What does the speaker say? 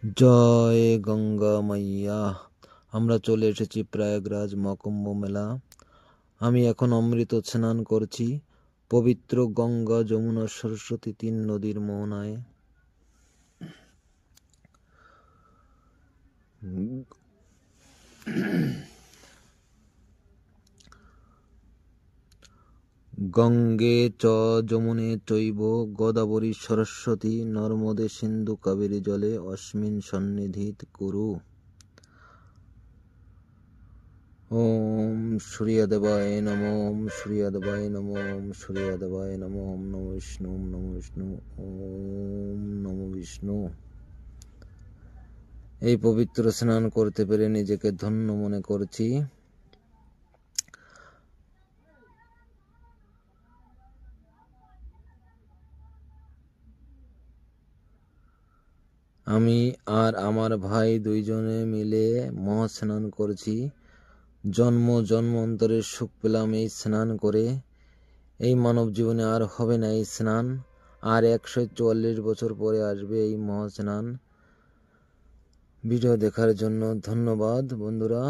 জয় গঙ্গা মাইয়া। আমরা চলে এসেছি প্রয়াগরাজ মহাকুম্ভ মেলা। আমি এখন অমৃত স্নান করছি পবিত্র গঙ্গা যমুনা সরস্বতী 3 নদীর মোহনায়। গঙ্গে চ যমুনে চৈব গোদাবরী সরস্বতী নর্মদে সিন্ধু কাবেরী জলে অস্মিন সন্নিধিত কুরু। ওম সূর্যদেবায় নমঃ, ওম সূর্যদেবায় নমঃ, ওম সূর্যদেবায় নমঃ, ওম নমো বিষ্ণু, ওম নমো বিষ্ণু, ওম নমো বিষ্ণু। এই পবিত্র স্নান করতে পেরে নিজেকে ধন্য মনে করছি। আমি আর আমার ভাই দুইজনে মিলে মহাস্নান করছি। জন্ম জন্মান্তরের সুখ পেলাম এই স্নান করে। এই মানব জীবনে আর হবে না এই স্নান। আর 144 বছর পরে আসবে এই মহাস্নান। ভিডিও দেখার জন্য ধন্যবাদ বন্ধুরা।